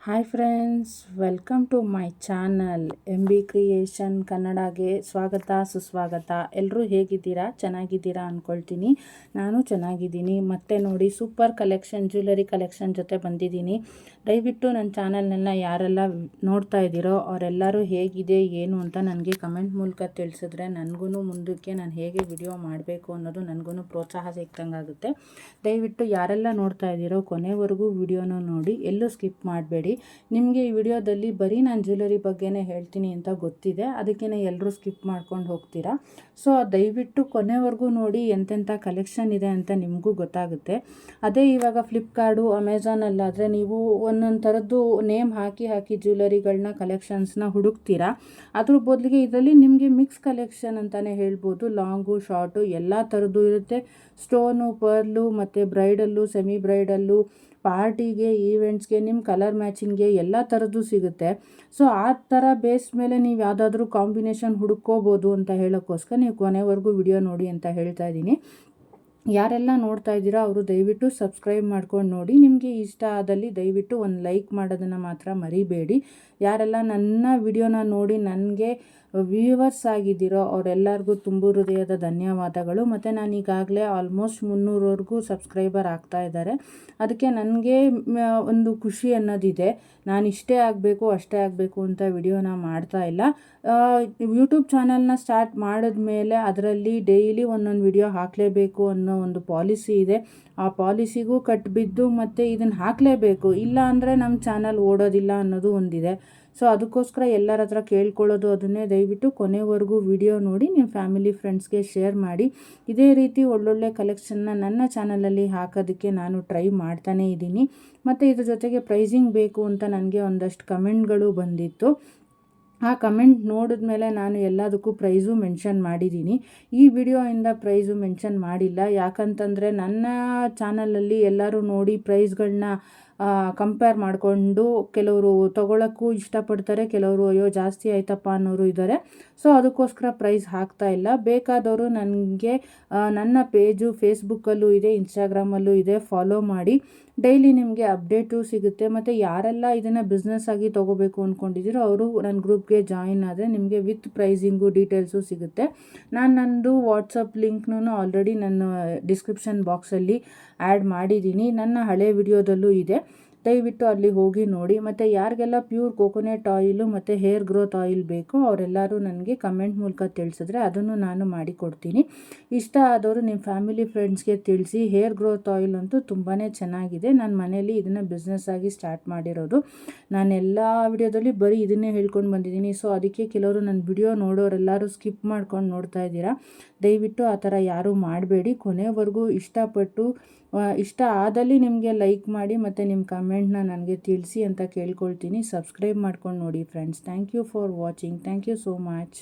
Hi friends, welcome to my channel MB creation ಕನ್ನಡಗೆ ಸ್ವಾಗತ ಸುಸ್ವಾಗತ. ಎಲ್ಲರೂ ಹೇಗಿದ್ದೀರಾ? ಚೆನ್ನಾಗಿದ್ದೀರಾ ಅಂದ್ಕೊಳ್ತೀನಿ. ನಾನು ಚೆನ್ನಾಗಿದ್ದೀನಿ. ಮತ್ತೆ ನೋಡಿ, ಸೂಪರ್ ಕಲೆಕ್ಷನ್, ಜ್ಯುವೆಲರಿ ಕಲೆಕ್ಷನ್ ಜೊತೆ ಬಂದಿದ್ದೀನಿ. ದಯವಿಟ್ಟು ನನ್ನ ಚಾನಲ್ನೆಲ್ಲ ಯಾರೆಲ್ಲ ನೋಡ್ತಾ ಇದ್ದೀರೋ ಅವರೆಲ್ಲರೂ ಹೇಗಿದೆ ಏನು ಅಂತ ನನಗೆ ಕಮೆಂಟ್ ಮೂಲಕ ತಿಳಿಸಿದ್ರೆ ನನಗೂ ಮುಂದಕ್ಕೆ ನಾನು ಹೇಗೆ ವಿಡಿಯೋ ಮಾಡಬೇಕು ಅನ್ನೋದು ನನಗೂ ಪ್ರೋತ್ಸಾಹ ಸಿಕ್ತಂಗಾಗುತ್ತೆ. ದಯವಿಟ್ಟು ಯಾರೆಲ್ಲ ನೋಡ್ತಾ ಇದ್ದೀರೋ ಕೊನೆವರೆಗೂ ವಿಡಿಯೋನ ನೋಡಿ, ಎಲ್ಲೂ ಸ್ಕಿಪ್ ಮಾಡಬೇಡಿ. ನಿಮಗೆ ಈ ವಿಡಿಯೋದಲ್ಲಿ ಬರೀ ನಾನು ಜ್ಯುವೆಲರಿ ಬಗ್ಗೆನೇ ಹೇಳ್ತೀನಿ ಅಂತ ಗೊತ್ತಿದೆ, ಅದಕ್ಕೆ ಎಲ್ಲರೂ ಸ್ಕಿಪ್ ಮಾಡ್ಕೊಂಡು ಹೋಗ್ತೀರಾ. ಸೊ ದಯವಿಟ್ಟು ಕೊನೆವರೆಗೂ ನೋಡಿ, ಎಂತೆಂಥ ಕಲೆಕ್ಷನ್ ಇದೆ ಅಂತ ನಿಮಗೂ ಗೊತ್ತಾಗುತ್ತೆ. ಅದೇ ಇವಾಗ ಫ್ಲಿಪ್ಕಾರ್ಟು ಅಮೆಝಾನಲ್ಲಾದರೆ ನೀವು ಒಂದೊಂದು ಥರದ್ದು ನೇಮ್ ಹಾಕಿ ಜ್ಯುವೆಲರಿಗಳನ್ನ ಕಲೆಕ್ಷನ್ಸ್ನ ಹುಡುಕ್ತೀರಾ. ಅದ್ರ ಬದಲಿಗೆ ಇದರಲ್ಲಿ ನಿಮಗೆ ಮಿಕ್ಸ್ ಕಲೆಕ್ಷನ್ ಅಂತಲೇ ಹೇಳ್ಬೋದು. ಲಾಂಗು ಶಾರ್ಟು ಎಲ್ಲ ಥರದ್ದು ಇರುತ್ತೆ. ಸ್ಟೋನು, ಪರ್ಲು ಮತ್ತು ಬ್ರೈಡಲ್ಲು, ಸೆಮಿ ಬ್ರೈಡಲ್ಲು, ಪಾರ್ಟಿಗೆ, ಈವೆಂಟ್ಸ್ಗೆ, ನಿಮ್ಮ ಕಲರ್ ಮ್ಯಾಚಿಂಗ್ಗೆ ಎಲ್ಲ ಥರದ್ದು ಸಿಗುತ್ತೆ. ಸೊ ಆ ಥರ ಬೇಸ್ ಮೇಲೆ ನೀವು ಯಾವುದಾದ್ರೂ ಕಾಂಬಿನೇಷನ್ ಹುಡುಕೋಬೋದು ಅಂತ ಹೇಳೋಕ್ಕೋಸ್ಕರ ನೀವು ಕೊನೆವರೆಗೂ ವಿಡಿಯೋ ನೋಡಿ ಅಂತ ಹೇಳ್ತಾ ಇದ್ದೀನಿ. ಯಾರೆಲ್ಲ ನೋಡ್ತಾ ಇದ್ದೀರಾ ಅವರು ದಯವಿಟ್ಟು ಸಬ್ಸ್ಕ್ರೈಬ್ ಮಾಡ್ಕೊಂಡು ನೋಡಿ. ನಿಮಗೆ ಇಷ್ಟ ಆದಲ್ಲಿ ದಯವಿಟ್ಟು ಒಂದು ಲೈಕ್ ಮಾಡೋದನ್ನು ಮಾತ್ರ ಮರಿಬೇಡಿ. ಯಾರೆಲ್ಲ ನನ್ನ ವಿಡಿಯೋನ ನೋಡಿ ನನಗೆ ವ್ಯೂವರ್ಸ್ ಆಗಿದ್ದೀರೋ ಅವರೆಲ್ಲರಿಗೂ ತುಂಬ ಹೃದಯದ ಧನ್ಯವಾದಗಳು. ಮತ್ತು ನಾನು ಈಗಾಗಲೇ ಆಲ್ಮೋಸ್ಟ್ 300ವರೆಗೂ ಸಬ್ಸ್ಕ್ರೈಬರ್ ಆಗ್ತಾ ಇದ್ದಾರೆ. ಅದಕ್ಕೆ ನನಗೆ ಒಂದು ಖುಷಿ ಅನ್ನೋದಿದೆ. ನಾನು ಇಷ್ಟೇ ಆಗಬೇಕು ಅಷ್ಟೇ ಆಗಬೇಕು ಅಂತ ವಿಡಿಯೋನ ಮಾಡ್ತಾ ಇಲ್ಲ. ಯೂಟ್ಯೂಬ್ ಚಾನಲ್ನ ಸ್ಟಾರ್ಟ್ ಮಾಡಿದ್ಮೇಲೆ ಅದರಲ್ಲಿ ಡೈಲಿ ಒಂದೊಂದು ವಿಡಿಯೋ ಹಾಕಲೇಬೇಕು ಅನ್ನೋ ಒಂದು ಪಾಲಿಸಿ ಇದೆ. ಆ ಪಾಲಿಸಿಗೂ ಕಟ್ಟಿಬಿದ್ದು ಮತ್ತು ಇದನ್ನು ಹಾಕಲೇಬೇಕು, ಇಲ್ಲ ಅಂದರೆ ನಮ್ಮ ಚಾನಲ್ ಓಡೋದಿಲ್ಲ ಅನ್ನೋದು ಒಂದಿದೆ. ಸೊ ಅದಕ್ಕೋಸ್ಕರ ಎಲ್ಲರ ಹತ್ರ ಕೇಳ್ಕೊಳ್ಳೋದು ಅದನ್ನೇ, ದಯವಿಟ್ಟು ಕೊನೆವರೆಗೂ ವಿಡಿಯೋ ನೋಡಿ ನಿಮ್ಮ ಫ್ಯಾಮಿಲಿ ಫ್ರೆಂಡ್ಸ್ಗೆ ಶೇರ್ ಮಾಡಿ. ಇದೇ ರೀತಿ ಒಳ್ಳೊಳ್ಳೆ ಕಲೆಕ್ಷನ್ನ ನನ್ನ ಚಾನಲಲ್ಲಿ ಹಾಕೋದಕ್ಕೆ ನಾನು ಟ್ರೈ ಮಾಡ್ತಾನೇ ಇದ್ದೀನಿ. ಮತ್ತು ಇದ್ರ ಜೊತೆಗೆ ಪ್ರೈಸಿಂಗ್ ಬೇಕು ಅಂತ ನನಗೆ ಒಂದಷ್ಟು ಕಮೆಂಟ್ಗಳು ಬಂದಿತ್ತು. ಆ ಕಮೆಂಟ್ ನೋಡಿದ್ಮೇಲೆ ನಾನು ಎಲ್ಲದಕ್ಕೂ ಪ್ರೈಸು ಮೆನ್ಷನ್ ಮಾಡಿದ್ದೀನಿ. ಈ ವಿಡಿಯೋಯಿಂದ ಪ್ರೈಸು ಮೆನ್ಷನ್ ಮಾಡಿಲ್ಲ, ಯಾಕಂತಂದರೆ ನನ್ನ ಚಾನಲಲ್ಲಿ ಎಲ್ಲರೂ ನೋಡಿ ಪ್ರೈಸ್ಗಳನ್ನ ಕಂಪೇರ್ ಮಾಡಿಕೊಂಡು ಕೆಲವರು ತೊಗೊಳಕ್ಕೂ ಇಷ್ಟಪಡ್ತಾರೆ, ಕೆಲವರು ಅಯ್ಯೋ ಜಾಸ್ತಿ ಆಯ್ತಪ್ಪ ಅನ್ನೋರು ಇದ್ದಾರೆ. ಸೊ ಅದಕ್ಕೋಸ್ಕರ ಪ್ರೈಸ್ ಹಾಕ್ತಾ ಇಲ್ಲ. ಬೇಕಾದವರು ನನಗೆ ನನ್ನ ಪೇಜು ಫೇಸ್ಬುಕ್ಕಲ್ಲೂ ಇದೆ, ಇನ್ಸ್ಟಾಗ್ರಾಮಲ್ಲೂ ಇದೆ, ಫಾಲೋ ಮಾಡಿ. ಡೈಲಿ ನಿಮಗೆ ಅಪ್ಡೇಟು ಸಿಗುತ್ತೆ. ಮತ್ತು ಯಾರೆಲ್ಲ ಇದನ್ನು ಬಿಸ್ನೆಸ್ ಆಗಿ ತೊಗೋಬೇಕು ಅಂದ್ಕೊಂಡಿದ್ದೀರೋ ಅವರು ನನ್ನ ಗ್ರೂಪ್ಗೆ ಜಾಯಿನ್ ಆದರೆ ನಿಮಗೆ ವಿತ್ ಪ್ರೈಸಿಂಗು ಡೀಟೇಲ್ಸು ಸಿಗುತ್ತೆ. ನಾನು ನಂದು ವಾಟ್ಸಪ್ ಲಿಂಕ್ನೂ ಆಲ್ರೆಡಿ ನನ್ನ ಡಿಸ್ಕ್ರಿಪ್ಷನ್ ಬಾಕ್ಸಲ್ಲಿ ಆ್ಯಡ್ ಮಾಡಿದ್ದೀನಿ. ನನ್ನ ಹಳೆ ವಿಡಿಯೋದಲ್ಲೂ ಇದೆ, ದಯವಿಟ್ಟು ಅಲ್ಲಿ ಹೋಗಿ ನೋಡಿ. ಮತ್ತು ಯಾರಿಗೆಲ್ಲ ಪ್ಯೂರ್ ಕೋಕೋನಟ್ ಆಯಿಲು ಮತ್ತು ಹೇರ್ ಗ್ರೋತ್ ಆಯಿಲ್ ಬೇಕೋ ಅವರೆಲ್ಲರೂ ನನಗೆ ಕಮೆಂಟ್ ಮೂಲಕ ತಿಳಿಸಿದ್ರೆ ಅದನ್ನು ನಾನು ಮಾಡಿಕೊಡ್ತೀನಿ. ಇಷ್ಟ ಆದವರು ನಿಮ್ಮ ಫ್ಯಾಮಿಲಿ ಫ್ರೆಂಡ್ಸ್ಗೆ ತಿಳಿಸಿ. ಹೇರ್ ಗ್ರೋತ್ ಆಯಿಲ್ ಅಂತೂ ತುಂಬಾ ಚೆನ್ನಾಗಿದೆ. ನಾನು ಮನೇಲಿ ಇದನ್ನು ಬಿಸ್ನೆಸ್ ಆಗಿ ಸ್ಟಾರ್ಟ್ ಮಾಡಿರೋದು. ನಾನು ಎಲ್ಲ ವಿಡಿಯೋದಲ್ಲಿ ಬರೀ ಇದನ್ನೇ ಹೇಳ್ಕೊಂಡು ಬಂದಿದ್ದೀನಿ. ಸೊ ಅದಕ್ಕೆ ಕೆಲವರು ನನ್ನ ವಿಡಿಯೋ ನೋಡೋರೆಲ್ಲರೂ ಸ್ಕಿಪ್ ಮಾಡ್ಕೊಂಡು ನೋಡ್ತಾ ಇದ್ದೀರಾ. ದಯವಿಟ್ಟು ಆ ಥರ ಯಾರೂ ಮಾಡಬೇಡಿ. ಕೊನೆವರೆಗೂ ಇಷ್ಟಪಟ್ಟು ಇಷ್ಟ ಆದಲ್ಲಿ ನಿಮಗೆ ಲೈಕ್ ಮಾಡಿ ಮತ್ತು ನಿಮ್ಮ ಕಮೆಂಟ್ನ ನನಗೆ ತಿಳಿಸಿ ಅಂತ ಕೇಳ್ಕೊಳ್ತೀನಿ. ಸಬ್ಸ್ಕ್ರೈಬ್ ಮಾಡ್ಕೊಂಡು ನೋಡಿ friends. Thank you for watching. Thank you so much.